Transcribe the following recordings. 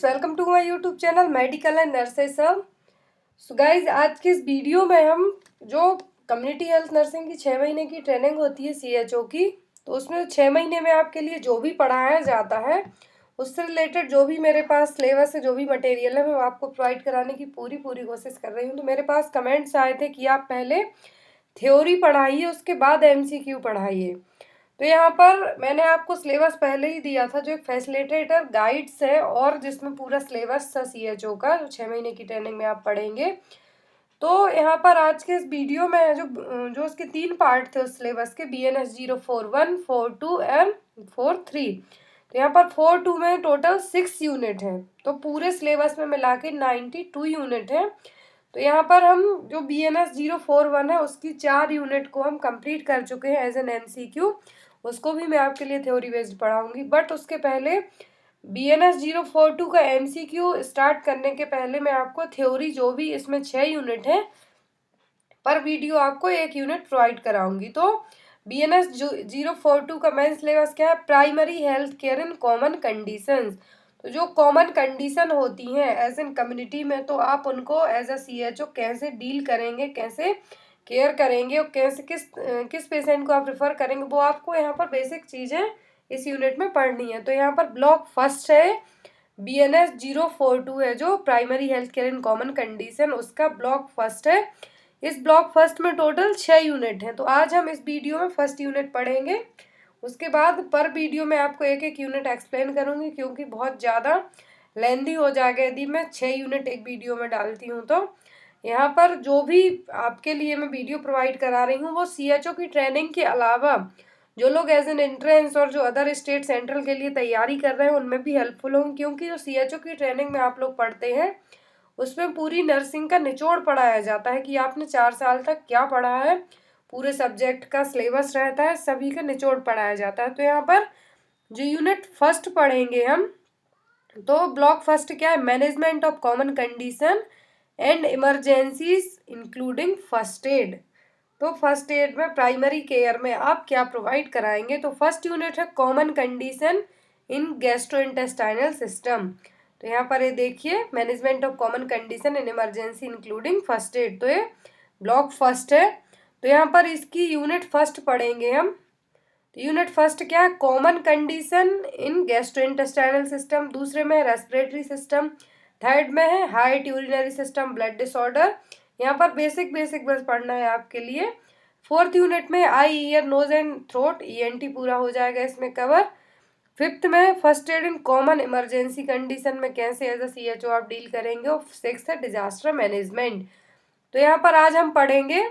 Welcome to my YouTube channel medical and nurses सब। So guys, आज की इस वीडियो में हम जो कम्युनिटी हेल्थ नर्सिंग की 6 महीने की ट्रेनिंग होती है सीएचओ की, तो उसमें 6 महीने में आपके लिए जो भी पढ़ाया जाता है उससे रिलेटेड जो भी मेरे पास सिलेबस है, जो भी मटेरियल है, मैं आपको प्रोवाइड कराने की पूरी कोशिश कर रही हूँ। तो मेरे पास कमेंट्स आए थे कि आप पहले थ्योरी पढ़ाइए, उसके बाद एमसीक्यू पढ़ाइए। तो यहाँ पर मैंने आपको सिलेबस पहले ही दिया था, जो एक फैसिलिटेटर गाइड्स है और जिसमें पूरा सिलेबस था सीएचओ का, जो 6 महीने की ट्रेनिंग में आप पढ़ेंगे। तो यहाँ पर आज के इस वीडियो में जो जो उसके 3 पार्ट थे उस सिलेबस के, BNS 041, 42 एंड 43। तो यहाँ पर 42 में टोटल 6 यूनिट है, तो पूरे सिलेबस में मिला के 92 यूनिट है। तो यहाँ पर हम जो BNS 041 है उसकी 4 यूनिट को हम कंप्लीट कर चुके हैं एज एन MCQ। उसको भी मैं आपके लिए थ्योरी बेस्ड पढ़ाऊंगी, बट उसके पहले BNS 042 का MCQ स्टार्ट करने के पहले मैं आपको थ्योरी, जो भी इसमें 6 यूनिट है, पर वीडियो आपको 1 यूनिट प्रोवाइड कराऊंगी। तो BNS 042 का मेन सिलेबस क्या है? Primary health care in common conditions. तो जो कॉमन कंडीशन होती हैं एज एन कम्युनिटी में, तो आप उनको एज अ सीएचओ कैसे डील करेंगे, कैसे केयर करेंगे और कैसे किस पेशेंट को आप रेफर करेंगे, वो आपको यहाँ पर बेसिक चीज़ें इस यूनिट में पढ़नी है। तो यहाँ पर ब्लॉक फर्स्ट है, BNS 042 है जो primary health care in common condition, उसका ब्लॉक फर्स्ट है। इस ब्लॉक फर्स्ट में टोटल 6 यूनिट हैं। तो आज हम इस वीडियो में फर्स्ट यूनिट पढ़ेंगे, उसके बाद पर वीडियो में आपको 1 यूनिट एक्सप्लेन करूंगी, क्योंकि बहुत ज़्यादा लेंदी हो जाएगा यदि मैं 6 यूनिट एक वीडियो में डालती हूँ। तो यहाँ पर जो भी आपके लिए मैं वीडियो प्रोवाइड करा रही हूँ वो सीएचओ की ट्रेनिंग के अलावा जो लोग एज एन एंट्रेंस और जो अदर स्टेट सेंट्रल के लिए तैयारी कर रहे हैं उनमें भी हेल्पफुल होंगी, क्योंकि जो सीएचओ की ट्रेनिंग में आप लोग पढ़ते हैं उसमें पूरी नर्सिंग का निचोड़ पढ़ाया जाता है कि आपने 4 साल तक क्या पढ़ा है, पूरे सब्जेक्ट का सिलेबस रहता है, सभी का निचोड़ पढ़ाया जाता है। तो यहाँ पर जो यूनिट फर्स्ट पढ़ेंगे हम, तो ब्लॉक फर्स्ट क्या है? Management of common condition and emergencies including first aid. तो फर्स्ट एड में, प्राइमरी केयर में आप क्या प्रोवाइड कराएंगे। तो फर्स्ट यूनिट है common condition in gastrointestinal system. तो यहाँ पर ये देखिए, management of common condition in emergency including first aid, तो ये ब्लॉक फर्स्ट है। तो यहाँ पर इसकी यूनिट फर्स्ट पढ़ेंगे हम। तो यूनिट फर्स्ट क्या है? Common condition in gastrointestinal system. दूसरे में रेस्पिरेटरी सिस्टम। थर्ड में है heart, urinary system, blood disorder. यहाँ पर बेसिक बस पढ़ना है आपके लिए। फोर्थ यूनिट में eye, ear, nose and throat, ENT पूरा हो जाएगा इसमें कवर। फिफ्थ में first aid in common emergency condition में कैसे एज अ सीएचओ आप डील करेंगे। और सिक्स्थ है डिजास्टर मैनेजमेंट। तो यहाँ पर आज हम पढ़ेंगे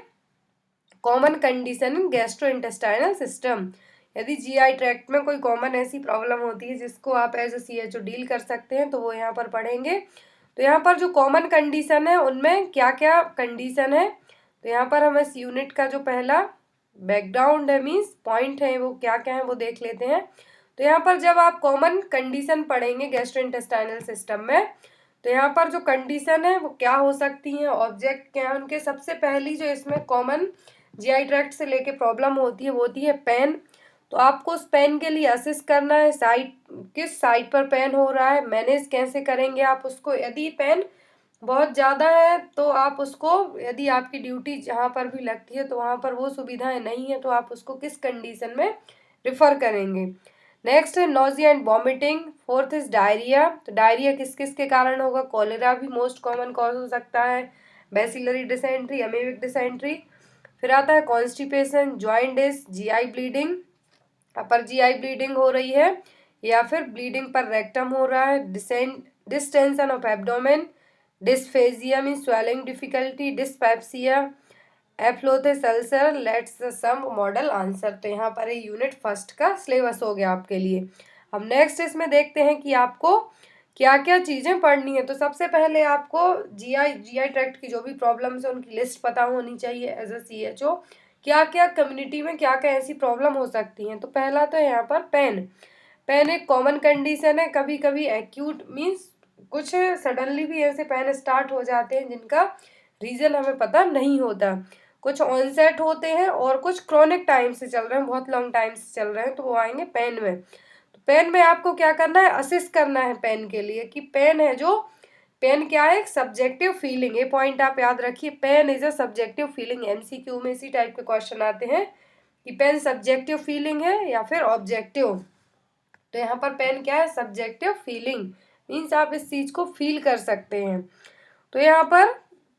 common condition in gastrointestinal system. यदि जीआई ट्रैक्ट में कोई कॉमन ऐसी प्रॉब्लम होती है जिसको आप एज अ सीएचओ डील कर सकते हैं, तो वो यहाँ पर पढ़ेंगे। तो यहाँ पर जो कॉमन कंडीशन है उनमें क्या क्या कंडीशन है, तो यहाँ पर हम इस यूनिट का जो पहला बैकग्राउंड है, मीन्स पॉइंट है, वो क्या क्या है वो देख लेते हैं। तो यहाँ पर जब आप कॉमन कंडीशन पढ़ेंगे गैस्ट्रोइंटेस्टाइनल सिस्टम में, तो यहाँ पर जो कंडीशन है वो क्या हो सकती हैं, ऑब्जेक्ट क्या है उनके। सबसे पहली जो इसमें कॉमन जीआई ट्रैक्ट से लेके प्रॉब्लम होती है वो होती है पेन। तो आपको उस पेन के लिए असिस्ट करना है, साइड किस साइड पर पेन हो रहा है, मैनेज कैसे करेंगे आप उसको। यदि पेन बहुत ज़्यादा है तो आप उसको, यदि आपकी ड्यूटी जहाँ पर भी लगती है तो वहाँ पर वो सुविधाएं नहीं है, तो आप उसको किस कंडीशन में रिफ़र करेंगे। नेक्स्ट है nausea and vomiting. Fourth is diarrhoea. तो डायरिया किस किस के कारण होगा? कॉलेरा भी मोस्ट कॉमन कॉज हो सकता है, बैसिलरी डिसेंट्री, अमीबिक डिसेंट्री। फिर आता है कॉन्स्टिपेशन, जॉइंटिस, जीआई ब्लीडिंग, अपर जीआई ब्लीडिंग हो रही है या फिर ब्लीडिंग पर रेक्टम हो रहा है, distension of abdomen, dysphagia mean swelling difficulty, dyspepsia, aphthous ulcer. Let's some model answer. तो यहाँ पर ये यूनिट फर्स्ट का सिलेबस हो गया आपके लिए। अब नेक्स्ट इसमें देखते हैं कि आपको क्या क्या चीज़ें पढ़नी है। तो सबसे पहले आपको जीआई ट्रैक्ट की जो भी प्रॉब्लम्स है उनकी लिस्ट पता होनी चाहिए एज अ सीएचओ, क्या क्या कम्युनिटी में क्या क्या ऐसी प्रॉब्लम हो सकती हैं। तो पहला तो यहाँ पर पेन। पेन एक कॉमन कंडीशन है, कभी कभी एक्यूट मीन्स कुछ सडनली भी ऐसे पेन स्टार्ट हो जाते हैं जिनका रीज़न हमें पता नहीं होता। कुछ ऑनसेट होते हैं और कुछ क्रॉनिक टाइम से चल रहे हैं, बहुत लॉन्ग टाइम से चल रहे हैं, तो वो आएंगे पेन में। तो पेन में आपको क्या करना है, असिस्ट करना है पेन के लिए कि पेन है जो, पेन क्या है, एक सब्जेक्टिव फीलिंग। ये पॉइंट आप याद रखिए, pain is a subjective feeling. MCQ में इसी टाइप के क्वेश्चन आते हैं कि पेन सब्जेक्टिव फीलिंग है या फिर ऑब्जेक्टिव। तो यहाँ पर पेन क्या है, सब्जेक्टिव फीलिंग, मीन्स आप इस चीज को फील कर सकते हैं। तो यहाँ पर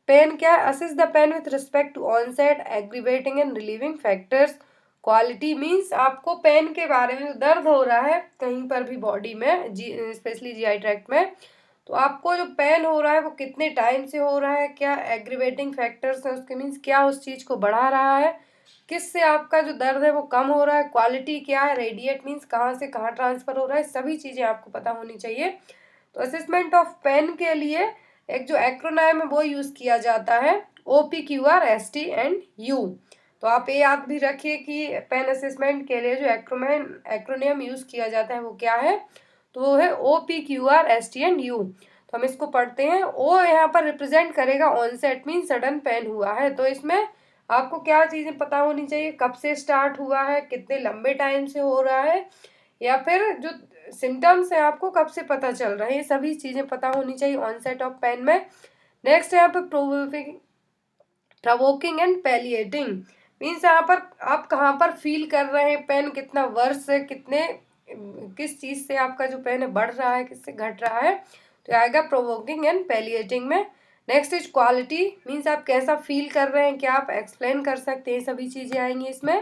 पेन क्या है, assist the pain with respect to onset aggravating and relieving factors. Quality means आपको पेन के बारे में जो दर्द हो रहा है कहीं पर भी बॉडी में, स्पेशली जीआई ट्रैक्ट में, तो आपको जो पेन हो रहा है वो कितने टाइम से हो रहा है, क्या एग्रीवेटिंग फैक्टर्स है उसके, मीन्स क्या उस चीज को बढ़ा रहा है, किससे आपका जो दर्द है वो कम हो रहा है, क्वालिटी क्या है, रेडिएट मीन्स कहाँ से कहाँ ट्रांसफर हो रहा है, सभी चीजें आपको पता होनी चाहिए। तो असेसमेंट ऑफ पेन के लिए एक जो एक्रोनाइम है वो यूज किया जाता है, OPQR ST एंड U। तो आप ये याद भी रखिए कि पेन असेसमेंट के लिए जो एक्रोनियम यूज किया जाता है वो क्या है, तो वो है OPQR ST एंड U। तो हम इसको पढ़ते हैं। ओ यहाँ पर रिप्रेजेंट करेगा ऑनसेट, मीन सडन पेन हुआ है। तो इसमें आपको क्या चीजें पता होनी चाहिए, कब से स्टार्ट हुआ है, कितने लंबे टाइम से हो रहा है, या फिर जो सिम्टम्स है आपको कब से पता चल रहा है, ये सभी चीजें पता होनी चाहिए ऑनसेट ऑफ पेन में। नेक्स्ट यहाँ पे प्रोवोकिंग एंड पैलिएटिंग, मीन्स यहाँ पर आप कहाँ पर फील कर रहे हैं पेन, कितना वर्ष है, कितने किस चीज से आपका जो पेन है बढ़ रहा है, किससे घट रहा है, तो आएगा प्रोवोकिंग एंड पैलिएटिंग में। नेक्स्ट इज क्वालिटी, मीन्स आप कैसा फील कर रहे हैं, क्या आप एक्सप्लेन कर सकते हैं, सभी चीजें आएंगी इसमें।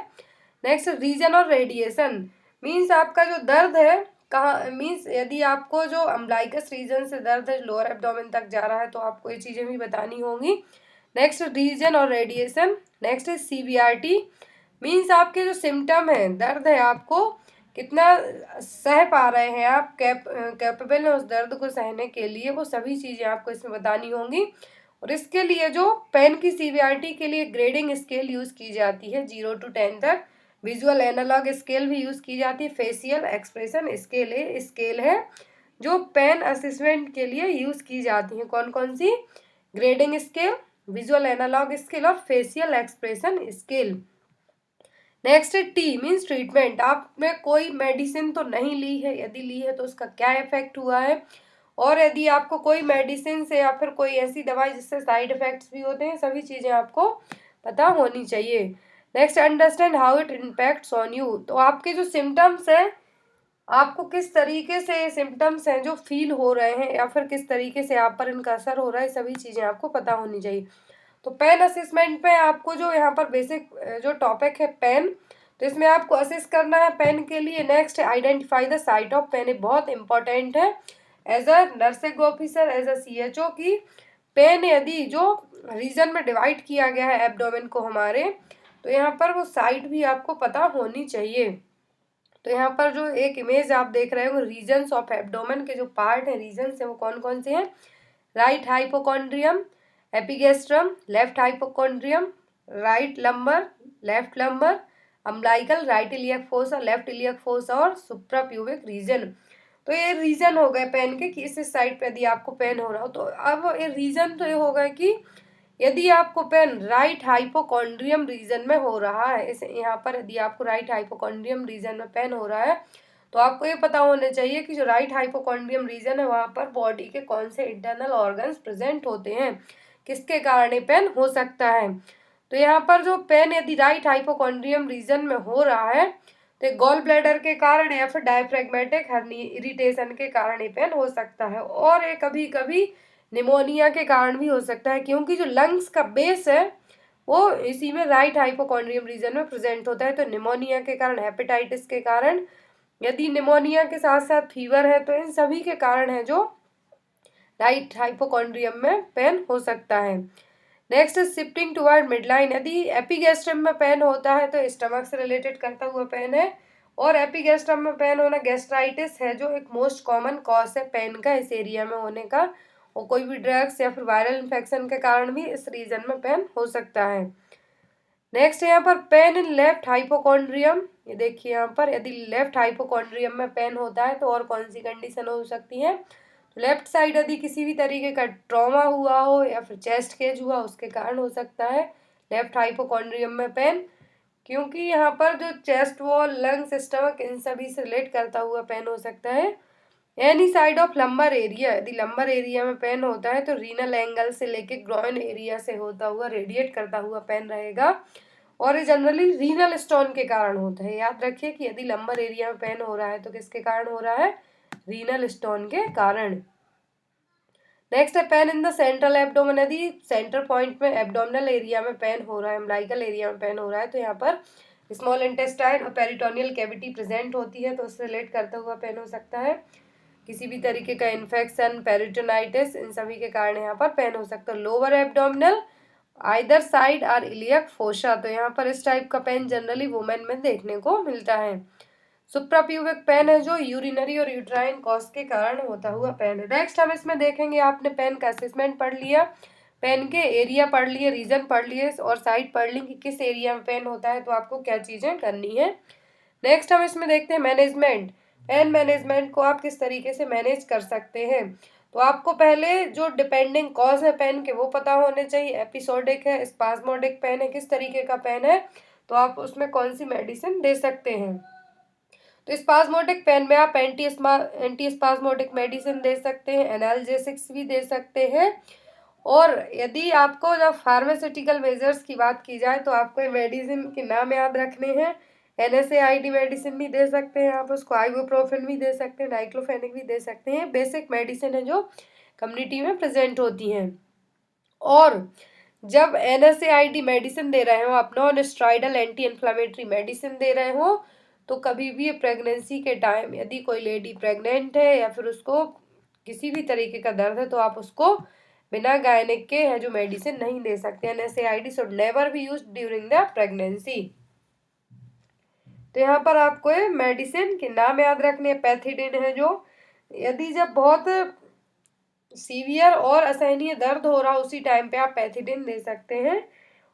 नेक्स्ट रीजन और रेडिएशन, मीन्स आपका जो दर्द है कहाँ, मीन्स यदि आपको जो अम्बलाइकस रीजन से दर्द है लोअर एब्डोमेन तक जा रहा है तो आपको ये चीजें भी बतानी होंगी। नेक्स्ट रीजन और रेडिएशन। नेक्स्ट इज सीवीआरटी, मीन्स आपके जो सिम्टम है, दर्द है, आपको कितना सह पा रहे हैं आप, कैपेबल है उस दर्द को सहने के लिए, वो सभी चीजें आपको इसमें बतानी होंगी। और इसके लिए जो पेन की सीवीआरटी के लिए ग्रेडिंग स्केल यूज की जाती है 0 to 10 तक, विजुअल एनालॉग स्केल भी यूज की जाती है, फेशियल एक्सप्रेशन स्केल है जो पेन असेसमेंट के लिए यूज की जाती है। कौन कौन सी, grading scale, visual analog scale और फेशियल एक्सप्रेशन स्केल। नेक्स्ट है टी, मीन्स ट्रीटमेंट, आपने कोई मेडिसिन तो नहीं ली है, यदि ली है तो उसका क्या इफेक्ट हुआ है, और यदि आपको कोई मेडिसिन से या फिर कोई ऐसी दवाई जिससे साइड इफेक्ट्स भी होते हैं, सभी चीज़ें आपको पता होनी चाहिए। Next understand how it impacts on you, तो आपके जो सिम्टम्स हैं, आपको किस तरीके से सिम्टम्स हैं जो फील हो रहे हैं या फिर किस तरीके से आप पर इनका असर हो रहा है, सभी चीज़ें आपको पता होनी चाहिए। तो पेन असेसमेंट पे आपको जो यहाँ पर बेसिक जो टॉपिक है पेन, तो इसमें आपको असेस करना है पेन के लिए। Next identify the site of pain, ये बहुत इंपॉर्टेंट है as a nursing officer, as a CHO की पेन यदि जो रीजन में डिवाइड किया गया है एब्डोमेन को हमारे, तो यहाँ पर वो साइट भी आपको पता होनी चाहिए। तो यहाँ पर जो एक इमेज आप देख रहे हो रीजन्स ऑफ एब्डोमेन के जो पार्ट है, रीजन्स है वो कौन कौन से हैं, right hypochondrium, epigastrium, left hypochondrium, right lumbar, left lumbar, umbilical, right iliac fossa, left iliac fossa और सुप्राप्यूबिक रीजन। तो ये रीजन हो गए पेन के कि इस साइड पे यदि आपको पेन हो रहा हो। तो अब ये रीजन तो ये हो गए कि यदि आपको पेन राइट हाइपोकॉन्ड्रियम रीजन में हो रहा है, इसे यहाँ पर यदि आपको राइट हाइपोकॉन्ड्रियम रीजन में पेन हो रहा है, तो आपको ये पता होना चाहिए कि जो राइट हाइपोकॉन्ड्रियम रीजन है वहाँ पर बॉडी के कौन से इंटरनल ऑर्गन्स प्रेजेंट होते हैं, किसके कारण ये पेन हो सकता है। तो यहाँ पर जो पेन यदि राइट हाइपोकॉन्ड्रियम रीजन में हो रहा है तो गॉल ब्लैडर के कारण या फिर डायफ्रेगमेटिक हर्नी इरिटेशन के कारण ये पेन हो सकता है, और ये कभी कभी निमोनिया के कारण भी हो सकता है, क्योंकि जो लंग्स का बेस है वो इसी में राइट हाइपोकॉन्ड्रियम रीजन में प्रेजेंट होता है। तो निमोनिया के कारण, हेपेटाइटिस के कारण, यदि निमोनिया के साथ साथ फीवर है, तो इन सभी के कारण है जो राइट हाइपोकॉन्ड्रियम में पेन हो सकता है। नेक्स्ट शिफ्टिंग टुवर्ड मिडलाइन, यदि एपिगैस्ट्रम में पेन होता है तो स्टमक से रिलेटेड करता हुआ पेन है, और एपिगैस्ट्रम में पेन होना गैस्ट्राइटिस है जो एक मोस्ट कॉमन कॉज है पेन का इस एरिया में होने का, और कोई भी ड्रग्स या फिर वायरल इन्फेक्शन के कारण भी इस रीजन में पेन हो सकता है। नेक्स्ट यहाँ पर पेन इन लेफ्ट हाइपोकॉन्ड्रियम, ये देखिए यहाँ पर यदि लेफ्ट हाइपोकॉन्ड्रियम में पेन होता है तो और कौन सी कंडीशन हो सकती है, लेफ्ट साइड यदि किसी भी तरीके का ट्रॉमा हुआ हो या फिर चेस्ट केज हुआ उसके कारण हो सकता है लेफ्ट हाइपोकॉन्ड्रियम में पेन। क्योंकि यहाँ पर जो चेस्ट वॉल, लंग्स, स्टमक, इन सभी से रिलेट करता हुआ पेन हो सकता है। Any side of lumbar area, यदि लंबर एरिया में पेन होता है तो रीनल एंगल से लेके ग्रॉइन एरिया से होता हुआ रेडिएट करता हुआ पेन रहेगा, और ये जनरली रीनल स्टोन के कारण होता है। याद रखिए कि यदि लंबर एरिया में पेन हो रहा है तो किसके कारण हो रहा है? रीनल स्टोन के कारण। नेक्स्ट है pain in the central abdomen, यदि सेंटर पॉइंट में एब्डोमिनल एरिया में पेन हो रहा है, एम्ब्लाइकल एरिया में पेन हो रहा है, तो यहाँ पर स्मॉल इंटेस्टाइन और पेरिटोनियल कैविटी प्रेजेंट होती है, तो उससे रिलेट करता हुआ पेन हो सकता है। किसी भी तरीके का इन्फेक्शन, पेरिटोनाइटिस, इन सभी के कारण यहाँ पर पेन हो सकता है। Lower abdominal either side or iliac fossa, तो यहाँ पर इस टाइप का पेन जनरली वुमेन में देखने को मिलता है। सुप्राप्यूबिक पेन है जो यूरिनरी और यूट्राइन कॉज के कारण होता हुआ पेन है। नेक्स्ट हम इसमें देखेंगे, आपने पेन का असेसमेंट पढ़ लिया, पेन के एरिया पढ़ लिए, रीजन पढ़ लिए और साइड पढ़ ली कि किस एरिया में पेन होता है, तो आपको क्या चीज़ें करनी है। नेक्स्ट हम इसमें देखते हैं मैनेजमेंट। पेन मैनेजमेंट को आप किस तरीके से मैनेज कर सकते हैं। तो आपको पहले जो डिपेंडिंग कॉज है पेन के वो पता होने चाहिए। एपिसोडिक है, स्पाज्मोडिक पेन है, किस तरीके का पेन है, तो आप उसमें कौन सी मेडिसिन दे सकते हैं। तो स्पाज्मोडिक पेन में आप एंटी स्पाज्मोडिक मेडिसिन दे सकते हैं, एनाल्जेसिक्स भी दे सकते हैं। और यदि आपको जब फार्मास्यूटिकल मेजर्स की बात की जाए तो आपको मेडिसिन के नाम याद रखने हैं। NSAID मेडिसिन भी दे सकते हैं आप उसको, आइबुप्रोफेन भी दे सकते हैं, डाइक्लोफेनिक भी दे सकते हैं। बेसिक मेडिसिन है जो कम्युनिटी में प्रेजेंट होती हैं। और जब NSAID मेडिसिन दे रहे हो आप, non steroidal anti inflammatory medicine दे रहे हो, तो कभी भी प्रेगनेंसी के टाइम यदि कोई लेडी प्रेग्नेंट है या फिर उसको किसी भी तरीके का दर्द है तो आप उसको बिना गायनिक के है जो मेडिसिन नहीं दे सकते। NSAID should never be used during the pregnancy. तो यहाँ पर आपको मेडिसिन के नाम याद रखने हैं। पैथिडिन है जो, यदि जब बहुत सीवियर और असहनीय दर्द हो रहा उसी टाइम पे आप पैथिडिन दे सकते हैं।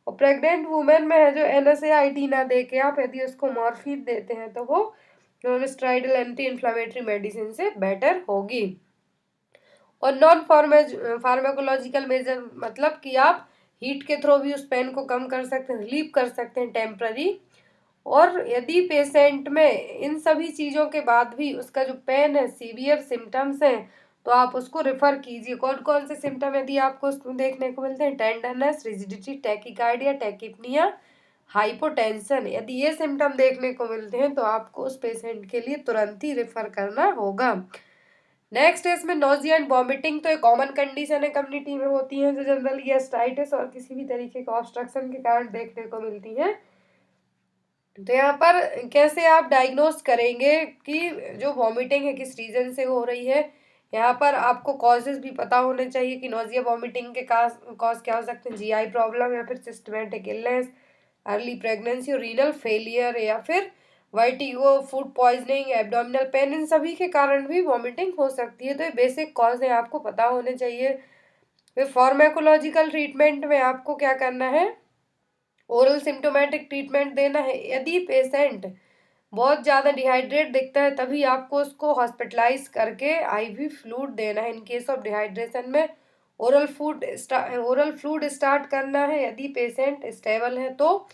और प्रेग्नेंट वुमेन में है जो NSAID ना दे के आप यदि उसको मॉर्फिन देते हैं तो वो non steroidal anti inflammatory medicine से बेटर होगी। और नॉन फार्माकोलॉजिकल मेजर मतलब कि आप हीट के थ्रू भी उस पेन को कम कर सकते हैं, रिलीव कर सकते हैं टेम्पररी। और यदि पेशेंट में इन सभी चीज़ों के बाद भी उसका जो पेन है, सीवियर सिम्टम्स हैं, तो आप उसको रेफर कीजिए। कौन कौन से सिम्टम यदि आपको उसमें देखने को मिलते हैं? टेंडरनेस, रिजिडिटी, टैकीकार्डिया, टैकीपनिया, हाइपोटेंशन, यदि ये सिम्टम देखने को मिलते हैं तो आपको उस पेशेंट के लिए तुरंत ही रेफर करना होगा। नेक्स्ट है इसमें नोजिया एंड वॉमिटिंग, तो एक कॉमन कंडीशन है कम्युनिटी में होती है जो जनरली गैस्ट्राइटिस और किसी भी तरीके का ऑब्स्ट्रक्शन के कारण देखने को मिलती है। तो यहाँ पर कैसे आप डायग्नोस करेंगे कि जो वॉमिटिंग है किस रीजन से हो रही है। यहाँ पर आपको कॉजेज भी पता होने चाहिए कि नोजिया वॉमिटिंग के कॉज क्या हो सकते हैं। GI प्रॉब्लम या फिर सिस्टमेटिक इलनेस, अर्ली प्रेगनेंसी और रीनल फेलियर या फिर vertigo, food poisoning, abdominal pain, इन सभी के कारण भी वॉमिटिंग हो सकती है। तो ये बेसिक कॉज है, आपको पता होने चाहिए। फिर फार्माकोलॉजिकल ट्रीटमेंट में आपको क्या करना है? ओरल सिम्टोमेटिक ट्रीटमेंट देना है। यदि पेशेंट बहुत ज़्यादा डिहाइड्रेट दिखता है तभी आपको उसको हॉस्पिटलाइज करके IV फ्लूइड देना है। इन केस ऑफ डिहाइड्रेशन में ओरल फ्लूइड स्टार्ट करना है यदि पेशेंट स्टेबल है तो।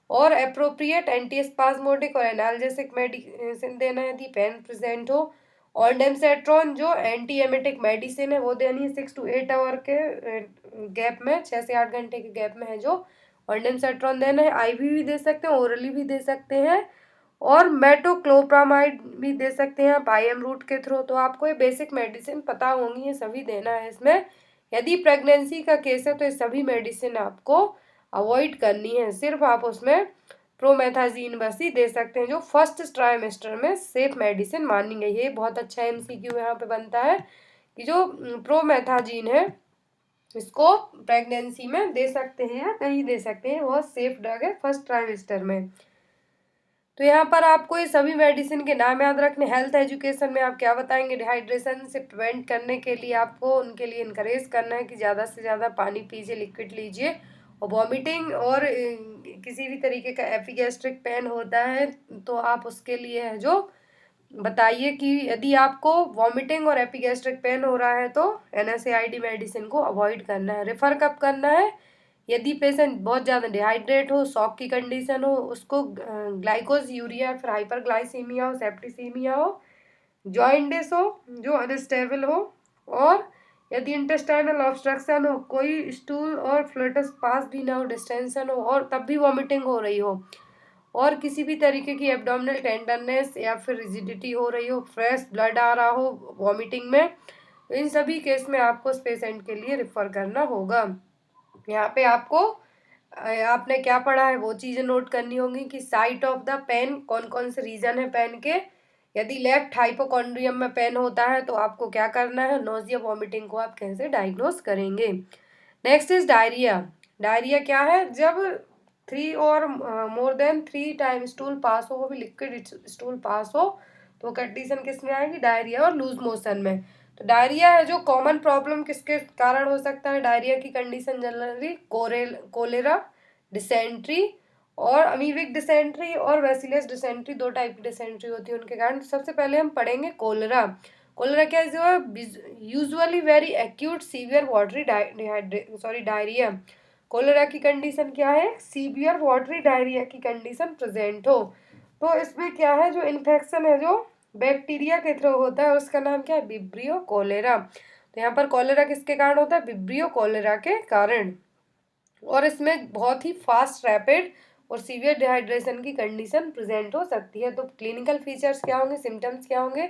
और अप्रोप्रिएट एंटीस्पाज्मोडिक और एनाल्जेसिक मेडिसिन देना है यदि पेन प्रेजेंट हो। ऑन्डेमसेट्रॉन जो एंटी एमेटिक मेडिसिन है वो देनी है 6 to 8 आवर के गैप में, 6 से 8 घंटे के गैप में है जो ऑन्डेमसेट्रॉन देना है। IV भी दे सकते हैं, ओरली भी दे सकते हैं, और मेटोक्लोप्रामाइड भी दे सकते हैं आप IM रूट के थ्रू। तो आपको ये बेसिक मेडिसिन पता होंगी, ये सभी देना है इसमें। यदि प्रेगनेंसी का केस है तो ये सभी मेडिसिन आपको अवॉइड करनी है। सिर्फ आप उसमें प्रोमेथाजीन बस ही दे सकते हैं जो फर्स्ट ट्राइमेस्टर में सेफ मेडिसिन मानी गई है। बहुत अच्छा MCQ यहाँ पे बनता है कि जो प्रोमेथाजीन है इसको प्रेगनेंसी में दे सकते हैं या नहीं दे सकते हैं, बहुत सेफ ड्रग है फर्स्ट ट्राइमेस्टर में। तो यहाँ पर आपको ये सभी मेडिसिन के नाम याद रखने। हेल्थ एजुकेशन में आप क्या बताएंगे? डिहाइड्रेशन से प्रिवेंट करने के लिए आपको उनके लिए इनकरेज करना है कि ज़्यादा से ज़्यादा पानी पीजिए, लिक्विड लीजिए। और वॉमिटिंग और किसी भी तरीके का एपिगैस्ट्रिक पेन होता है तो आप उसके लिए है जो बताइए कि यदि आपको वॉमिटिंग और एपिगैस्ट्रिक पेन हो रहा है तो NSAID मेडिसिन को अवॉइड करना है। रेफर कब करना है? यदि पेशेंट बहुत ज़्यादा डिहाइड्रेट हो, शॉक की कंडीशन हो, उसको ग्लाइकोज यूरिया, फिर हाइपरग्लाइसीमिया हो, सेप्टिसीमिया हो, जॉइंडिस हो जो अनस्टेबल हो, और यदि इंटेस्टाइनल ऑब्स्ट्रक्शन हो, कोई स्टूल और फ्लूइड्स पास भी ना हो, डिस्टेंशन हो और तब भी वॉमिटिंग हो रही हो, और किसी भी तरीके की एब्डोमिनल टेंडरनेस या फिर रिजिडिटी हो रही हो, फ्रेश ब्लड आ रहा हो वॉमिटिंग में, तो इन सभी केस में आपको उस पेशेंट के लिए रिफ़र करना होगा। यहाँ पे आपको आपने क्या पढ़ा है वो चीज़ें नोट करनी होंगी कि साइट ऑफ द पेन, कौन कौन से रीजन है पेन के। यदि लेफ्ट हाइपोकॉन्ड्रियम में पेन होता है तो आपको क्या करना है, नोजिया वॉमिटिंग को आप कैसे डायग्नोस करेंगे। Next is diarrhoea. डायरिया क्या है, जब 3 और more than 3 time stool pass हो, वो भी लिक्विड स्टूल पास हो, तो कंडीशन किस में आएगी, डायरिया और लूज मोशन में। तो डायरिया है जो कॉमन प्रॉब्लम किसके कारण हो सकता है, डायरिया की कंडीशन जनरली कोलेरा, डिसेंट्री और अमीबिक डिसेंट्री और वेसिलस डिसेंट्री, 2 टाइप की डिसेंट्री होती है उनके कारण। सबसे पहले हम पढ़ेंगे कोलेरा। कोलेरा क्या है, जो usually very acute severe watery diarrhoea. Cholera की कंडीशन क्या है, सीवियर वाटरी डायरिया की कंडीशन प्रेजेंट हो। तो इसमें क्या है, जो इन्फेक्शन है जो बैक्टीरिया के थ्रू होता है उसका नाम क्या है, विब्रियो कोलेरा। तो यहाँ पर कोलेरा किसके कारण होता है, विब्रियो कोलेरा के कारण। और इसमें बहुत ही फास्ट रैपिड और सीवियर डिहाइड्रेशन की कंडीशन प्रेजेंट हो सकती है। तो क्लिनिकल फीचर्स क्या होंगे, सिम्टम्स क्या होंगे,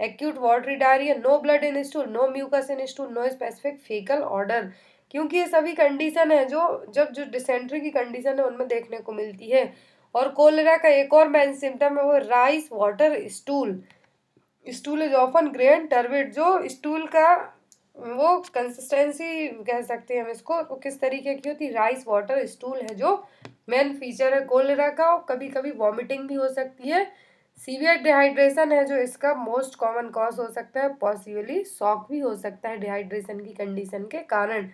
acute watery diarrhoea, no blood in stool, no mucus in stool, no specific faecal odour. क्योंकि ये सभी कंडीशन है जो जब जो डिसेंट्री की कंडीशन है उनमें देखने को मिलती है। और कोलेरा का एक और मेन सिम्टम है वो rice water stool. Stool is often grey and turbid, जो स्टूल का वो कंसिस्टेंसी कह सकते हैं हम इसको, वो किस तरीके की होती है, राइस वाटर स्टूल है जो मेन फीचर है कोलेरा का। कभी कभी वॉमिटिंग भी हो सकती है। सीवियर डिहाइड्रेशन है जो इसका मोस्ट कॉमन कॉज हो सकता है, पॉसिबली शॉक भी हो सकता है डिहाइड्रेशन की कंडीशन के कारण।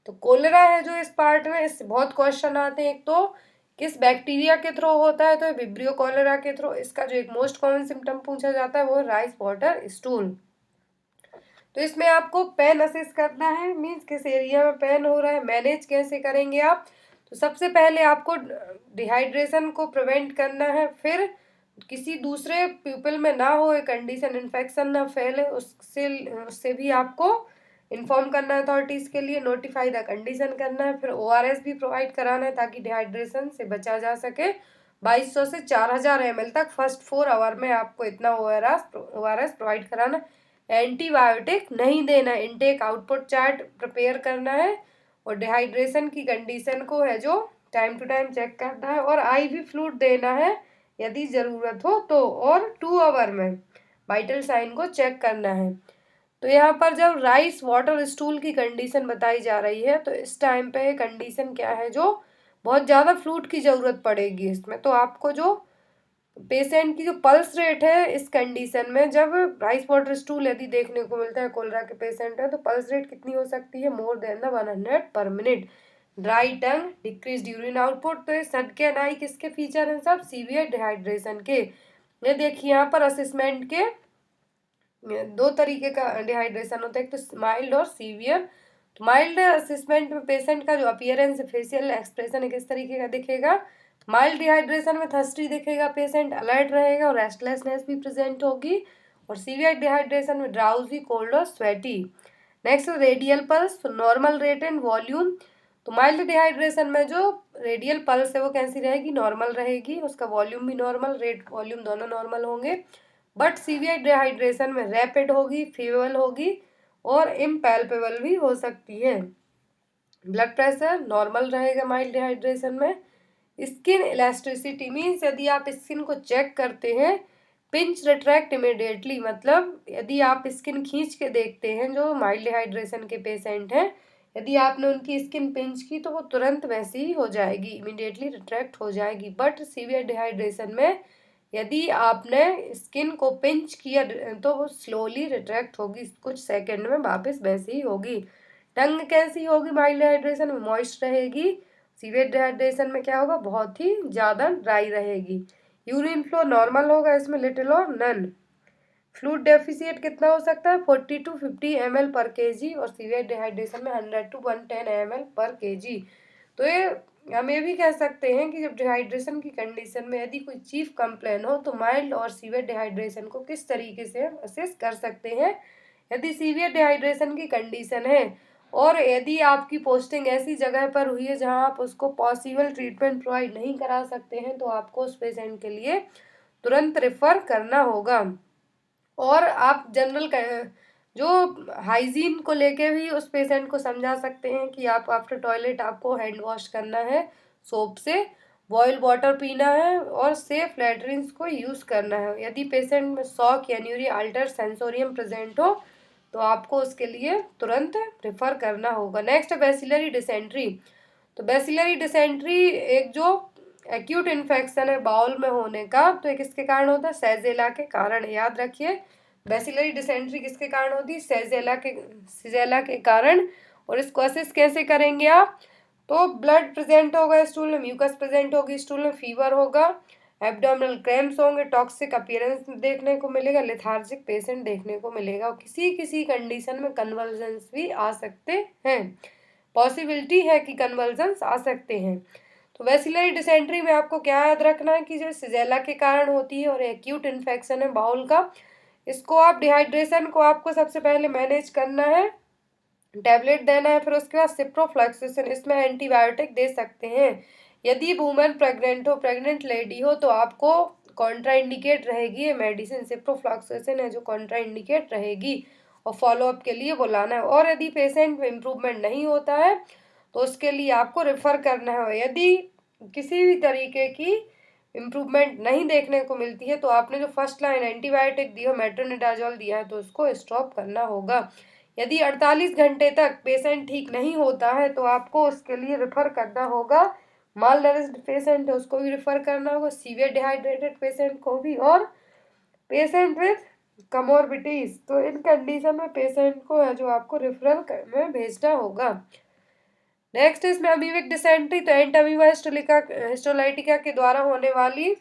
तो कोलेरा है जो इस पार्ट में इस बहुत क्वेश्चन आते हैं, एक तो किस बैक्टीरिया के थ्रू होता है, तो विब्रियो कोलेरा के थ्रू। इसका जो एक मोस्ट कॉमन सिम्टम पूछा जाता है वो राइस वाटर स्टूल। तो इसमें आपको पेन असेस करना है, मीन्स किस एरिया में पेन हो रहा है, मैनेज कैसे करेंगे आप। तो सबसे पहले आपको डिहाइड्रेशन को प्रिवेंट करना है, फिर किसी दूसरे पीपल में ना हो कंडीशन, इन्फेक्शन ना फैले, उससे भी आपको इन्फॉर्म करना है अथॉरिटीज़ के लिए, नोटिफाई द कंडीशन करना है। फिर ORS भी प्रोवाइड कराना है ताकि डिहाइड्रेशन से बचा जा सके। 2200 से 4000 ml तक फर्स्ट 4 आवर में आपको इतना ORS प्रोवाइड कराना है। एंटीबायोटिक नहीं देना, इनटेक आउटपुट चार्ट प्रिपेयर करना है, और डिहाइड्रेशन की कंडीशन को है जो टाइम टू टाइम चेक करना है, और IV फ्लूइड देना है यदि ज़रूरत हो तो, और 2 आवर में वाइटल साइन को चेक करना है। तो यहाँ पर जब राइस वाटर स्टूल की कंडीशन बताई जा रही है तो इस टाइम पे कंडीशन क्या है, जो बहुत ज़्यादा फ्लूइड की ज़रूरत पड़ेगी इसमें। तो आपको जो पेशेंट की जो पल्स रेट है इस कंडीशन में, जब राइस वाटर स्टूल यदि देखने को मिलता है, कोलेरा के पेशेंट है, तो पल्स रेट कितनी हो सकती है, more than the 100 per minute. Dry tongue, decrease urine output, तो ये सडके एनाई किसके फीचर हैं, सब सीवियर डिहाइड्रेशन के। ये देखिए यहाँ पर असेसमेंट के 2 तरीके का डिहाइड्रेशन होता है, एक तो माइल्ड और सीवियर। तो माइल्ड असेसमेंट में पेशेंट का जो अपीयरेंस फेशियल एक्सप्रेशन है किस तरीके का दिखेगा, माइल्ड डिहाइड्रेशन में थर्स्टी दिखेगा पेशेंट, अलर्ट रहेगा और रेस्टलेसनेस भी प्रेजेंट होगी। और सीवियर डिहाइड्रेशन में ड्राउजी, कोल्ड और स्वेटी। नेक्स्ट रेडियल पल्स, तो नॉर्मल रेट एंड वॉल्यूम। तो माइल्ड डिहाइड्रेशन में जो रेडियल पल्स है वो कैसी रहेगी, नॉर्मल रहेगी, उसका वॉल्यूम भी नॉर्मल, रेट वॉल्यूम दोनों नॉर्मल होंगे। बट सीवियर डिहाइड्रेशन में रैपिड होगी, फीवल होगी और इम्पैल्पेबल भी हो सकती है। ब्लड प्रेशर नॉर्मल रहेगा माइल्ड डिहाइड्रेशन में। स्किन इलास्टिसिटी मीन्स यदि आप स्किन को चेक करते हैं, पिंच रिट्रैक्ट इमिडिएटली, मतलब यदि आप स्किन खींच के देखते हैं जो माइल्ड डिहाइड्रेशन के पेशेंट हैं, यदि आपने उनकी स्किन पिंच की तो वो तुरंत वैसी ही हो जाएगी, इमिडिएटली रिट्रैक्ट हो जाएगी। बट सीवियर डिहाइड्रेशन में यदि आपने स्किन को पिंच किया तो वो स्लोली रिट्रैक्ट होगी, कुछ सेकंड में वापस वैसी ही होगी। टंग कैसी होगी, माइल्ड डिहाइड्रेशन में मॉइस्ट रहेगी, सीवियर डिहाइड्रेशन में क्या होगा, बहुत ही ज़्यादा ड्राई रहेगी। यूरिन फ्लो नॉर्मल होगा, इसमें लिटिल और नन। फ्लूइड डेफिशिएट कितना हो सकता है, 40 to 50 ml पर kg, और सीवियर डिहाइड्रेशन में 100 to 110 ml पर kg। तो ये हम ये भी कह सकते हैं कि जब डिहाइड्रेशन की कंडीशन में यदि कोई चीफ कंप्लेन हो तो माइल्ड और सीवियर डिहाइड्रेशन को किस तरीके से हम असेस कर सकते हैं। यदि सीवियर डिहाइड्रेशन की कंडीशन है और यदि आपकी पोस्टिंग ऐसी जगह पर हुई है जहां आप उसको पॉसिबल ट्रीटमेंट प्रोवाइड नहीं करा सकते हैं तो आपको उस पेशेंट के लिए तुरंत रेफर करना होगा। और आप जनरल जो हाइजीन को लेके भी उस पेशेंट को समझा सकते हैं कि आप आफ्टर टॉयलेट आपको हैंड वॉश करना है सोप से, बॉयल वाटर पीना है और सेफ लैट्रिन्स को यूज़ करना है। यदि पेशेंट में shock anuria alter sensorium present हो तो आपको उसके लिए तुरंत रेफर करना होगा। Next bacillary dysentery. तो बेसिलरी डिसेंट्री एक जो एक्यूट इन्फेक्शन है बाउल में होने का, तो ये किसके कारण होता है? सेजेला के कारण। याद रखिए बेसिलरी डिसेंट्री किसके कारण होती है? सीजेला के कारण। और इसको असेस कैसे करेंगे आप? तो ब्लड प्रेजेंट होगा स्टूल में, म्यूकस प्रेजेंट होगी स्टूल में, फीवर होगा, एब्डोमिनल क्रैम्प्स होंगे, टॉक्सिक अपीयरेंस देखने को मिलेगा, लेथार्जिक पेशेंट देखने को मिलेगा और किसी किसी कंडीशन में कन्वल्जन्स भी आ सकते हैं। पॉसिबिलिटी है कि कन्वल्जन्स आ सकते हैं। तो वेसिलरी डिसेंट्री में आपको क्या याद रखना है कि जो सिजेला के कारण होती है और एक्यूट इन्फेक्शन है बाउल का, इसको आप डिहाइड्रेशन को आपको सबसे पहले मैनेज करना है, टैबलेट देना है, फिर उसके बाद सिप्रोफ्लॉक्सेसिन, इसमें एंटीबायोटिक दे सकते हैं। यदि वुमेन प्रेग्नेंट हो, प्रेग्नेंट लेडी हो, तो आपको कॉन्ट्राइंडिकेट रहेगी ये मेडिसिन, सिप्रोफ्लॉक्सेसिन है जो कॉन्ट्राइंडिकेट रहेगी और फॉलोअप के लिए बुलाना है। और यदि पेशेंट में इम्प्रूवमेंट नहीं होता है तो उसके लिए आपको रेफर करना है। यदि किसी भी तरीके की इम्प्रूवमेंट नहीं देखने को मिलती है तो आपने जो फर्स्ट लाइन एंटीबायोटिक दी हो, मेट्रोनिडाजोल दिया है, तो उसको स्टॉप करना होगा। यदि 48 घंटे तक पेशेंट ठीक नहीं होता है तो आपको उसके लिए रेफर करना होगा। माल नरिश्ड पेशेंट है उसको भी रेफर करना होगा, सीवियर डिहाइड्रेटेड पेशेंट को भी, और पेशेंट विथ कमोरबिटीज। तो इन कंडीशन में पेशेंट को है जो आपको रेफरल में भेजना होगा। नेक्स्ट इसमें अमीबिक डिसेंट्री। तो एंट अमीबा हिस्टोलाइटिका के द्वारा होने वाली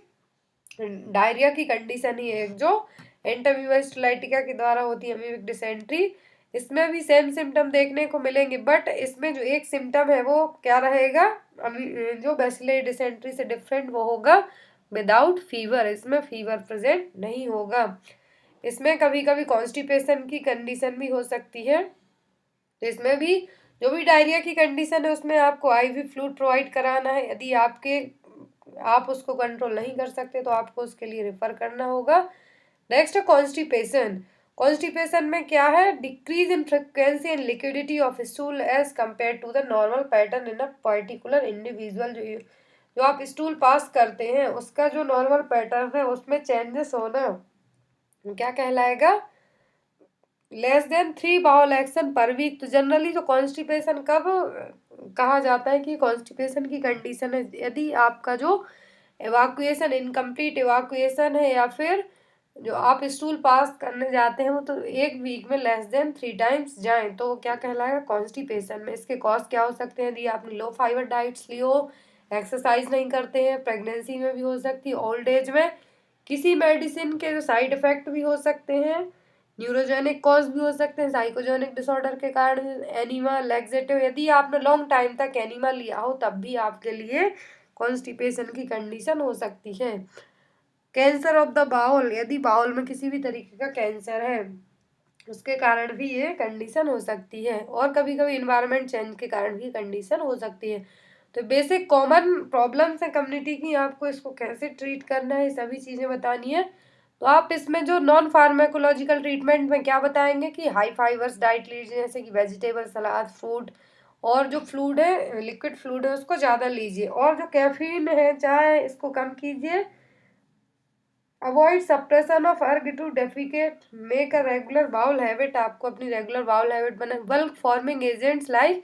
डायरिया की कंडीशन ही है जो एंट अमीबा हिस्टोलाइटिका के द्वारा होती है अमीबिक डिसेंट्री। इसमें भी सेम सिम्टम देखने को मिलेंगे, बट इसमें जो एक सिम्टम है वो क्या रहेगा? जो बैसिलरी डिसेंट्री से डिफरेंट वो होगा विदाउट फीवर, इसमें फीवर प्रेजेंट नहीं होगा। इसमें कभी कभी कॉन्स्टिपेशन की कंडीशन भी हो सकती है। तो इसमें भी जो भी डायरिया की कंडीशन है उसमें आपको आईवी फ्लूइड प्रोवाइड कराना है। यदि आप उसको कंट्रोल नहीं कर सकते तो आपको उसके लिए रेफर करना होगा। नेक्स्ट है कॉन्स्टिपेशन। कॉन्स्टिपेशन में क्या है? Decrease in frequency and liquidity of stool as compare to the normal pattern in a particular individual. जो आप स्टूल पास करते हैं उसका जो नॉर्मल पैटर्न है उसमें चेंजेस होना क्या कहलाएगा? Less than 3 bowel action per week. तो जनरली जो कॉन्स्टिपेशन कब कहा जाता है कि कॉन्स्टिपेशन की कंडीशन है? यदि आपका जो एवाकुएशन इनकम्प्लीट एवाकुएशन है या फिर जो आप स्टूल पास करने जाते हैं वो तो एक वीक में लेस देन 3 टाइम्स जाएं तो क्या कहलाएगा? कॉन्स्टिपेशन में। इसके कॉज क्या हो सकते हैं? यदि आपने लो फाइबर डाइट्स ली हो, एक्सरसाइज नहीं करते हैं, प्रेगनेंसी में भी हो सकती है, ओल्ड एज में, किसी मेडिसिन के जो साइड इफेक्ट भी हो सकते हैं, न्यूरोजेनिक कॉज भी हो सकते हैं, साइकोजेनिक डिसऑर्डर के कारण, एनीमा, लैक्सेटिव। यदि आपने लॉन्ग टाइम तक एनीमा लिया हो तब भी आपके लिए कॉन्स्टिपेशन की कंडीशन हो सकती है। Cancer of the bowel. यदि बाउल में किसी भी तरीके का कैंसर है उसके कारण भी ये कंडीशन हो सकती है। और कभी कभी इन्वायरमेंट चेंज के कारण भी कंडीशन हो सकती है। तो बेसिक कॉमन प्रॉब्लम्स है कम्युनिटी की, आपको इसको कैसे ट्रीट करना है सभी चीज़ें बतानी है। तो आप इसमें जो नॉन फार्माकोलॉजिकल ट्रीटमेंट में क्या बताएंगे कि हाई फाइबर्स डाइट लीजिए, जैसे कि वेजिटेबल, सलाद, फ्रूट, और जो फ्लूइड है लिक्विड फ्लूइड है उसको ज़्यादा लीजिए, और जो कैफीन है चाय इसको कम कीजिए। Avoid suppression of urge to defecate, make a regular bowel habit. आपको अपनी रेगुलर बाउल हैबिट बना। Bulk forming agents like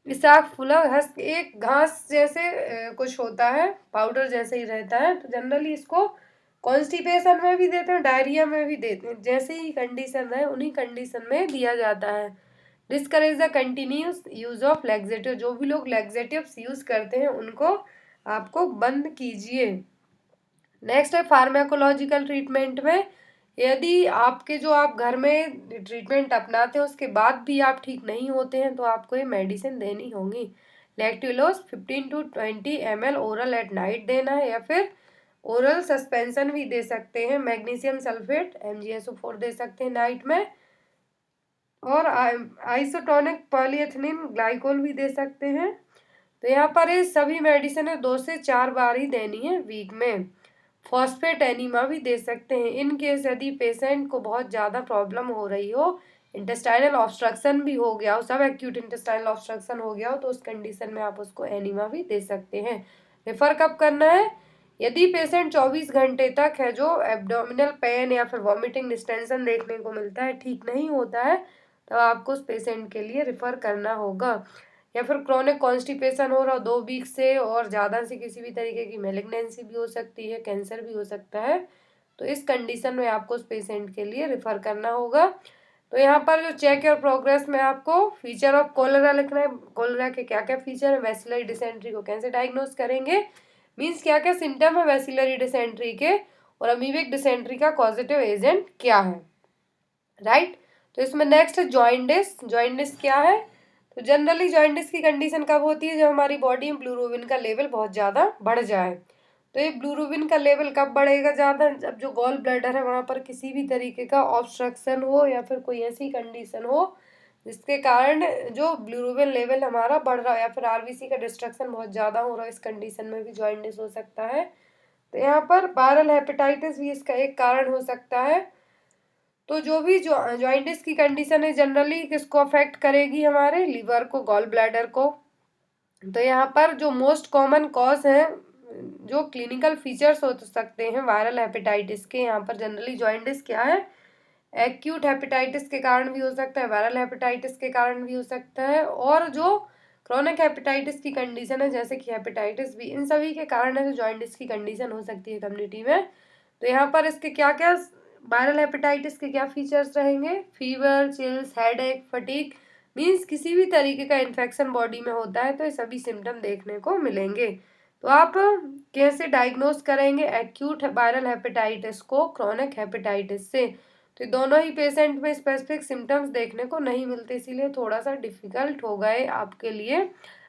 ispaghula husk, एक घास जैसे कुछ होता है, पाउडर जैसे ही रहता है। तो जनरली इसको कॉन्स्टिपेशन में भी देते हैं, डायरिया में भी देते हैं, जैसे ही कंडीशन रहे उन्हीं कंडीशन में दिया जाता है। Discourage the continuous use of laxative, जो भी लोग लैक्सेटिव्स यूज करते हैं उनको आपको बंद कीजिए। नेक्स्ट है फार्माकोलॉजिकल ट्रीटमेंट में, यदि आपके जो आप घर में ट्रीटमेंट अपनाते हैं उसके बाद भी आप ठीक नहीं होते हैं तो आपको ये मेडिसिन देनी होगी। Lactulose 15 to 20 ml oral at night देना है, या फिर ओरल सस्पेंशन भी दे सकते हैं। मैग्नीशियम सल्फेट MgSO4 दे सकते हैं नाइट में, और आइसोटोनिक पॉलीएथिलीन ग्लाइकोल भी दे सकते हैं। तो यहाँ पर ये सभी मेडिसिन 2 से 4 बार ही देनी है वीक में। फॉस्फेट एनीमा भी दे सकते हैं इन केस यदि पेशेंट को बहुत ज़्यादा प्रॉब्लम हो रही हो, इंटेस्टाइनल ऑब्स्ट्रक्शन भी हो गया हो, सब एक्यूट इंटेस्टाइनल ऑब्स्ट्रक्शन हो गया हो, तो उस कंडीशन में आप उसको एनीमा भी दे सकते हैं। रेफर कब करना है? यदि पेशेंट 24 घंटे तक है जो एब्डोमिनल पेन या फिर वॉमिटिंग डिस्टेंशन देखने को मिलता है, ठीक नहीं होता है, तो आपको उस पेशेंट के लिए रेफर करना होगा। या फिर क्रोनिक कॉन्स्टिपेशन हो रहा हो 2 वीक से और ज़्यादा से, किसी भी तरीके की मेलिग्नेंसी भी हो सकती है, कैंसर भी हो सकता है, तो इस कंडीशन में आपको उस पेशेंट के लिए रेफर करना होगा। तो यहाँ पर जो चेक योर प्रोग्रेस में आपको फीचर ऑफ कोलेरा लिखना है। कोलेरा के क्या क्या फीचर है, वैसिलरी डिसेंट्री को कैसे डायग्नोज करेंगे, मीन्स क्या क्या सिम्टम है वैसिलरी डिसेंट्री के, और अमीबिक डिसेंट्री का कॉजेटिव एजेंट क्या है, राइट। तो इसमें नेक्स्ट है जॉइंडिस। जॉइंडिस क्या है? तो जनरली जॉइंडिस की कंडीशन कब होती है? जब हमारी बॉडी में ब्लूरोबिन का लेवल बहुत ज़्यादा बढ़ जाए। तो ये ब्लूरोबिन का लेवल कब बढ़ेगा ज़्यादा? जब जो गॉल ब्लैडर है वहाँ पर किसी भी तरीके का ऑब्स्ट्रक्शन हो, या फिर कोई ऐसी कंडीशन हो जिसके कारण जो ब्लूरोबिन लेवल हमारा बढ़ रहा है, या फिर आरबीसी का डिस्ट्रक्शन बहुत ज़्यादा हो रहा है, इस कंडीशन में भी जॉइंडिस हो सकता है। तो यहाँ पर वायरल हेपेटाइटिस भी इसका एक कारण हो सकता है। तो जो भी जॉइंटिस की कंडीशन है जनरली किसको अफेक्ट करेगी? हमारे लीवर को, गॉल ब्लैडर को। तो यहाँ पर जो मोस्ट कॉमन कॉज है, जो क्लिनिकल फीचर्स हो सकते हैं वायरल हेपेटाइटिस के, यहाँ पर जनरली जॉइंटिस क्या है, एक्यूट हेपेटाइटिस के कारण भी हो सकता है, वायरल हेपेटाइटिस के कारण भी हो सकता है, और जो क्रोनिक हेपेटाइटिस की कंडीशन है जैसे कि हेपेटाइटिस बी, इन सभी के कारण है जो जॉइंटिस की कंडीशन हो सकती है कम्युनिटी में। तो यहाँ पर इसके क्या क्या वायरल हेपेटाइटिस के क्या फीचर्स रहेंगे? Fever, chills, headache, fatigue, means किसी भी तरीके का इन्फेक्शन बॉडी में होता है तो ये सभी सिम्टम देखने को मिलेंगे। तो आप कैसे डायग्नोज करेंगे एक्यूट वायरल हेपेटाइटिस को क्रोनिक हेपेटाइटिस से? तो दोनों ही पेशेंट में स्पेसिफिक सिम्टम्स देखने को नहीं मिलते, इसीलिए थोड़ा सा डिफिकल्ट हो गए आपके लिए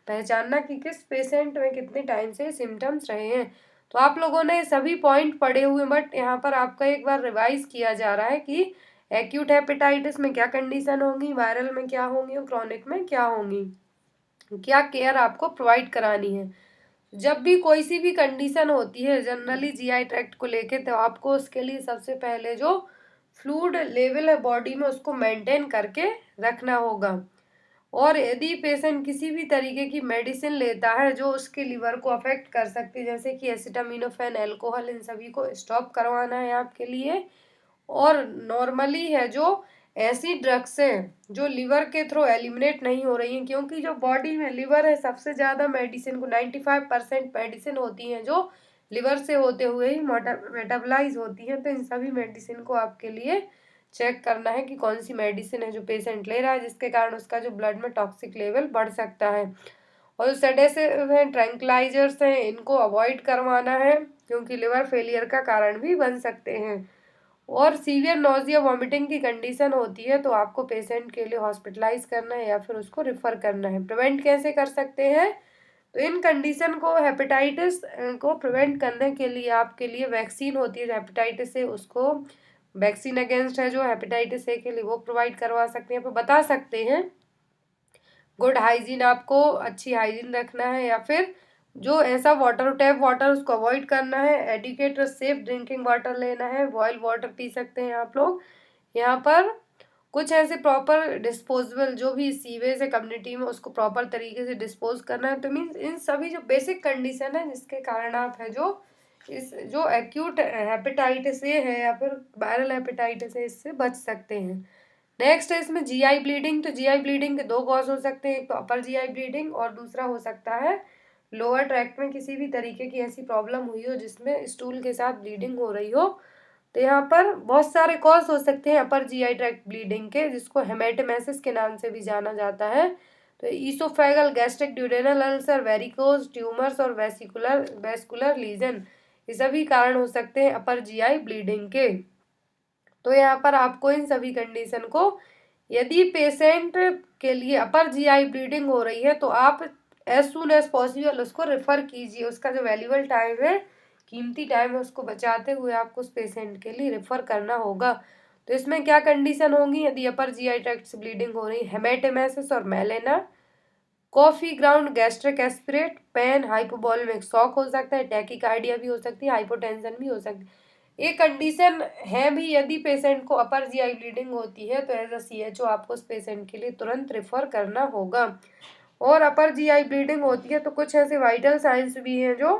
पहचानना कि किस पेशेंट में कितने टाइम से सिम्टम्स रहे हैं। तो आप लोगों ने सभी पॉइंट पढ़े हुए, बट यहाँ पर आपका एक बार रिवाइज किया जा रहा है कि एक्यूट हेपेटाइटिस में क्या कंडीशन होंगी, वायरल में क्या होंगी और क्रोनिक में क्या होंगी, क्या केयर आपको प्रोवाइड करानी है। जब भी कोई सी भी कंडीशन होती है जनरली जीआई ट्रैक्ट को लेके, तो आपको उसके लिए सबसे पहले जो फ्लूइड लेवल है बॉडी में उसको मेंटेन करके रखना होगा। और यदि पेशेंट किसी भी तरीके की मेडिसिन लेता है जो उसके लिवर को अफेक्ट कर सकती है, जैसे कि एसिटामिनोफेन, अल्कोहल, इन सभी को स्टॉप करवाना है आपके लिए। और नॉर्मली है जो ऐसी ड्रग्स हैं जो लिवर के थ्रू एलिमिनेट नहीं हो रही हैं, क्योंकि जो बॉडी में लिवर है सबसे ज़्यादा मेडिसिन को 95% मेडिसिन होती हैं जो लिवर से होते हुए ही मेटाबलाइज होती हैं। तो इन सभी मेडिसिन को आपके लिए चेक करना है कि कौन सी मेडिसिन है जो पेशेंट ले रहा है जिसके कारण उसका जो ब्लड में टॉक्सिक लेवल बढ़ सकता है। और जो सेडेटिव हैं, ट्रैंक्विलाइजर्स हैं, इनको अवॉइड करवाना है क्योंकि लिवर फेलियर का कारण भी बन सकते हैं। और सीवियर नोजिया वॉमिटिंग की कंडीशन होती है तो आपको पेशेंट के लिए हॉस्पिटलाइज करना है या फिर उसको रेफर करना है। प्रिवेंट कैसे कर सकते हैं? तो इन कंडीशन को, हेपेटाइटिस को प्रिवेंट करने के लिए आपके लिए वैक्सीन होती है हेपेटाइटिस से, उसको वैक्सीन अगेंस्ट है जो हेपेटाइटिस ए के लिए, वो प्रोवाइड करवा सकते हैं। पर बता सकते हैं गुड हाइजीन, आपको अच्छी हाइजीन रखना है, या फिर जो ऐसा वाटर, टैप वाटर, उसको अवॉइड करना है। एडिकेट सेफ ड्रिंकिंग वाटर लेना है, बॉयल वाटर पी सकते हैं आप लोग। यहाँ पर कुछ ऐसे प्रॉपर डिस्पोजेबल जो भी सीवेज है कम्युनिटी में उसको प्रॉपर तरीके से डिस्पोज करना है। तो मीन्स इन सभी जो बेसिक कंडीशन है जिसके कारण आप है जो इस जो एक्यूट हेपेटाइटिस ए है या फिर वायरल हेपेटाइटिस है इससे बच सकते हैं। नेक्स्ट है इसमें जीआई ब्लीडिंग। तो जीआई ब्लीडिंग के 2 कॉज हो सकते हैं, एक तो अपर जीआई ब्लीडिंग और दूसरा हो सकता है लोअर ट्रैक्ट में किसी भी तरीके की ऐसी प्रॉब्लम हुई हो जिसमें स्टूल के साथ ब्लीडिंग हो रही हो। तो यहाँ पर बहुत सारे कॉज हो सकते हैं अपर जीआई ट्रैक्ट ब्लीडिंग के, जिसको हेमेटोमेसिस के नाम से भी जाना जाता है। तो oesophageal, gastric duodenal ulcer, varicose tumours और वेस्कुलर लीजन, ये सभी कारण हो सकते हैं अपर जीआई ब्लीडिंग के। तो यहाँ पर आपको इन सभी कंडीशन को, यदि पेशेंट के लिए अपर जीआई ब्लीडिंग हो रही है तो आप एज सुन एज पॉसिबल उसको रेफर कीजिए। उसका जो वैल्यूबल टाइम है, कीमती टाइम है, उसको बचाते हुए आपको उस पेशेंट के लिए रेफर करना होगा। तो इसमें क्या कंडीशन होंगी? यदि अपर जीआई ट्रैक्ट से ब्लीडिंग हो रही, हेमेटेमेसिस और melaena, coffee ground gastric aspirate, pain, hypovolaemic shock हो सकता है, टैकीकार्डिया भी हो सकती है, हाइपोटेंशन भी हो सकती है। ये कंडीशन है भी यदि पेशेंट को अपर जीआई ब्लीडिंग होती है तो एज अ सीएचओ आपको उस पेशेंट के लिए तुरंत रेफर करना होगा। और अपर जीआई ब्लीडिंग होती है तो कुछ ऐसे वाइटल साइंस भी हैं जो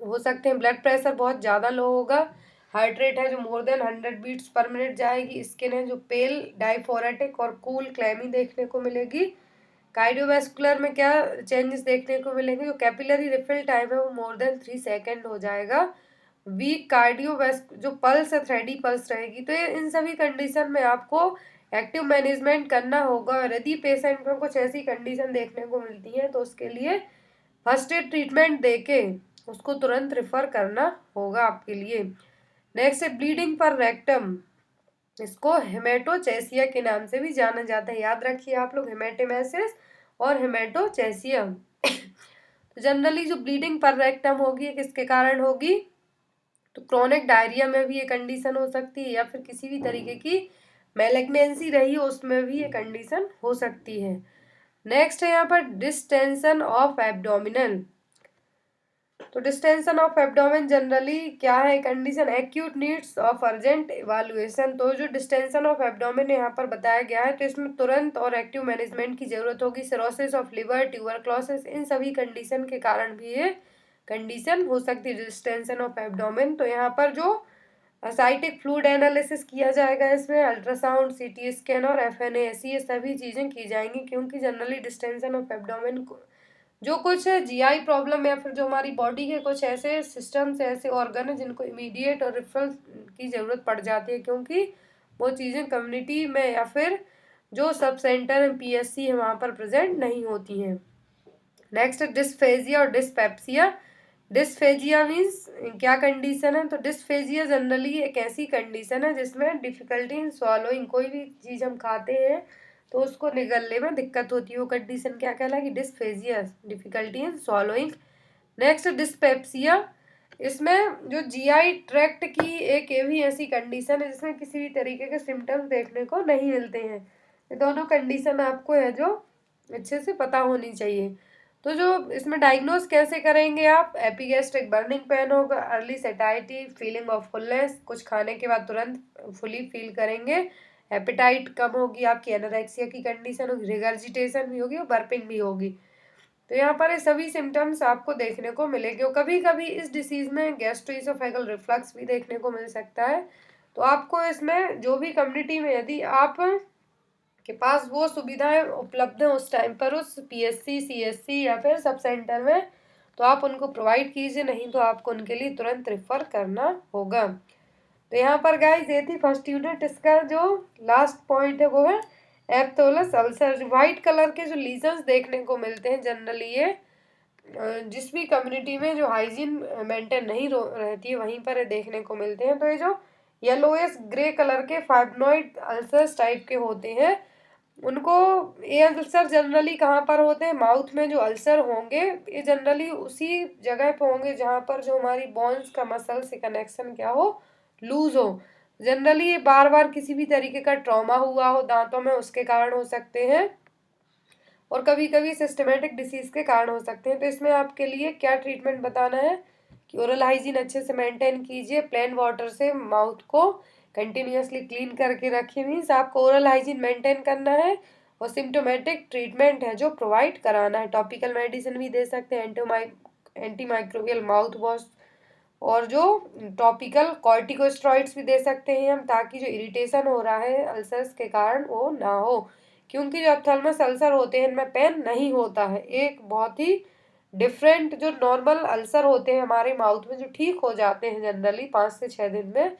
हो सकते हैं। ब्लड प्रेशर बहुत ज़्यादा लो होगा, हार्ट रेट है जो more than 100 beats per minute जाएगी, स्किन है जो पेल डाइफोरेटिक और कूल क्लैमी देखने को मिलेगी। कार्डियोवैस्कुलर में क्या चेंजेस देखने को मिलेंगे? जो कैपिलरी रिफिल टाइम है वो मोर देन 3 सेकेंड हो जाएगा। वीक कार्डियोवैस्क जो पल्स है थ्रेडी पल्स रहेगी। तो ये इन सभी कंडीशन में आपको एक्टिव मैनेजमेंट करना होगा। और यदि पेशेंट में कुछ ऐसी कंडीशन देखने को मिलती है तो उसके लिए फर्स्ट एड ट्रीटमेंट देके उसको तुरंत रेफर करना होगा आपके लिए। नेक्स्ट है ब्लीडिंग पर रेक्टम, इसको हेमेटोचेसिया के नाम से भी जाना जाता है। याद रखिए आप लोग, हेमेटेमेसिस और हेमेटोचेसिया। तो जनरली जो ब्लीडिंग पर रेक्टम होगी ये किसके कारण होगी? तो क्रोनिक डायरिया में भी ये कंडीशन हो सकती है, या फिर किसी भी तरीके की मैलिग्नेंसी रही हो उसमें भी ये कंडीशन हो सकती है। नेक्स्ट है यहाँ पर डिस्टेंशन ऑफ एब्डोमिनल। तो डिस्टेंशन ऑफ एब्डोमेन जनरली क्या है condition? Acute needs of urgent evaluation. तो जो डिस्टेंशन ऑफ एब्डोमेन यहाँ पर बताया गया है तो इसमें तुरंत और एक्टिव मैनेजमेंट की जरूरत होगी। सिरोसिस ऑफ लिवर, ट्यूबरक्लोसिस, इन सभी कंडीशन के कारण भी ये कंडीशन हो सकती है डिस्टेंशन ऑफ एब्डोमेन। तो यहाँ पर जो असाइटिक फ्लूइड एनालिसिस किया जाएगा, इसमें अल्ट्रासाउंड, सीटी स्कैन और एफएनएसी ये सभी चीज़ें की जाएंगी, क्योंकि जनरली डिस्टेंशन ऑफ एब्डोमेन जो कुछ जीआई प्रॉब्लम या फिर जो हमारी बॉडी के कुछ ऐसे सिस्टम्स, ऐसे ऑर्गन है जिनको इमीडिएट और रेफरल की ज़रूरत पड़ जाती है, क्योंकि वो चीज़ें कम्युनिटी में या फिर जो सब सेंटर पीएससी है वहाँ पर प्रेजेंट नहीं होती हैं। नेक्स्ट डिस्फेजिया और डिस्पेप्सिया। डिस्फेजिया मीन्स क्या कंडीशन है? तो डिस्फेजिया जनरली एक ऐसी कंडीशन है जिसमें डिफिकल्टी इन स्वॉलोइंग, कोई भी चीज़ हम खाते हैं तो उसको निगलने में दिक्कत होती है, वो कंडीशन क्या कहलाएगी? Dysphagia, difficulty in swallowing. Next dyspepsia, इसमें जो जीआई ट्रैक्ट की एक ये भी ऐसी कंडीशन है जिसमें किसी भी तरीके के सिम्टम्स देखने को नहीं मिलते हैं। ये दोनों कंडीशन आपको है जो अच्छे से पता होनी चाहिए। तो जो इसमें डायग्नोज कैसे करेंगे आप? एपिगैस्ट्रिक बर्निंग पेन होगा, अर्ली सेटाइटी, फीलिंग ऑफ फुलनेस, कुछ खाने के बाद तुरंत फुली फील करेंगे, एपेटाइट कम होगी, आपकी एनोरेक्सिया की कंडीशन होगी, रिगर्जिटेशन भी होगी और बर्पिंग भी होगी। तो यहाँ पर ये सभी सिम्टम्स आपको देखने को मिलेंगे। और कभी कभी इस डिसीज में गैस्ट्रोइसोफेगल रिफ्लक्स भी देखने को मिल सकता है। तो आपको इसमें जो भी कम्युनिटी में यदि आप के पास वो सुविधाएं उपलब्ध हैं उस टाइम पर उस पीएससी, सीएससी या फिर सब सेंटर में, तो आप उनको प्रोवाइड कीजिए, नहीं तो आपको उनके लिए तुरंत रेफर करना होगा। तो यहाँ पर गाइस ये थी फर्स्ट यूनिट। इसका जो लास्ट पॉइंट है वो है एप्थोलस अल्सर। वाइट कलर के जो लीजन्स देखने को मिलते हैं जनरली ये जिस भी कम्युनिटी में जो हाइजीन मेंटेन नहीं रहती है वहीं पर देखने को मिलते हैं। तो ये जो येलोइश ग्रे कलर के फाइब्रोइड अल्सर्स टाइप के होते हैं उनको, ये अल्सर जनरली कहाँ पर होते हैं? माउथ में जो अल्सर होंगे ये जनरली उसी जगह पे होंगे जहाँ पर जो हमारी बोन्स का मसल से कनेक्शन क्या हो, लूज हो। जनरली ये बार बार किसी भी तरीके का ट्रॉमा हुआ हो दांतों में उसके कारण हो सकते हैं, और कभी कभी सिस्टमेटिक डिसीज के कारण हो सकते हैं। तो इसमें आपके लिए क्या ट्रीटमेंट बताना है कि ओरल हाइजीन अच्छे से मेंटेन कीजिए, प्लेन वाटर से माउथ को कंटिन्यूसली क्लीन करके रखिए। मीन्स आपको ओरल हाइजीन मेंटेन करना है और सिम्टोमेटिक ट्रीटमेंट है जो प्रोवाइड कराना है। टॉपिकल मेडिसिन भी दे सकते हैं, एंटी माइक्रोबियल माउथ वॉश, और जो टॉपिकल कॉर्टिकोस्टेरॉइड्स भी दे सकते हैं हम, ताकि जो इरिटेशन हो रहा है अल्सर्स के कारण वो ना हो। क्योंकि जो ऑप्थेल्मस अल्सर होते हैं इनमें पेन नहीं होता है, एक बहुत ही डिफरेंट जो नॉर्मल अल्सर होते हैं हमारे माउथ में जो ठीक हो जाते हैं जनरली 5 से 6 दिन में,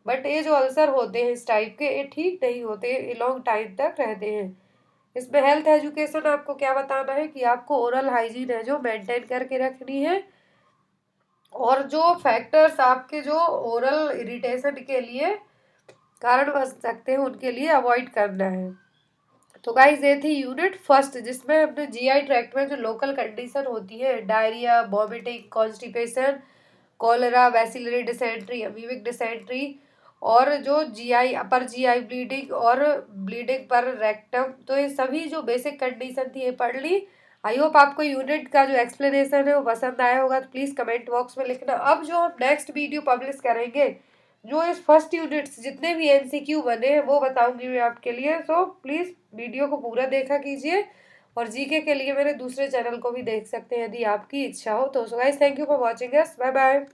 बट ये जो अल्सर होते हैं इस टाइप के ये ठीक नहीं होते, ये लॉन्ग टाइम तक रहते हैं। इसमें हेल्थ एजुकेशन आपको क्या बताना है कि आपको ओरल हाइजीन है जो मेंटेन करके रखनी है, और जो फैक्टर्स आपके जो ओरल इरिटेशन के लिए कारण बन सकते हैं उनके लिए अवॉइड करना है। तो गाइस ये थी यूनिट फर्स्ट, जिसमें अपने जीआई ट्रैक्ट में जो लोकल कंडीशन होती है, diarrhoea, vomiting, constipation, cholera, bacillary dysentery, amoebic dysentery, और जो जीआई अपर जीआई ब्लीडिंग और ब्लीडिंग पर रेक्टम, तो ये सभी जो बेसिक कंडीशन थी ये पढ़ ली। आई होप आपको यूनिट का जो एक्सप्लेनेशन है वो पसंद आया होगा, तो प्लीज़ कमेंट बॉक्स में लिखना। अब जो हम नेक्स्ट वीडियो पब्लिश करेंगे, जो इस फर्स्ट यूनिट्स जितने भी एमसीक्यू बने हैं वो बताऊंगी मैं आपके लिए। सो प्लीज़ वीडियो को पूरा देखा कीजिए, और जीके के लिए मेरे दूसरे चैनल को भी देख सकते हैं यदि आपकी इच्छा हो तो। So guys, thank you for watching us, bye bye.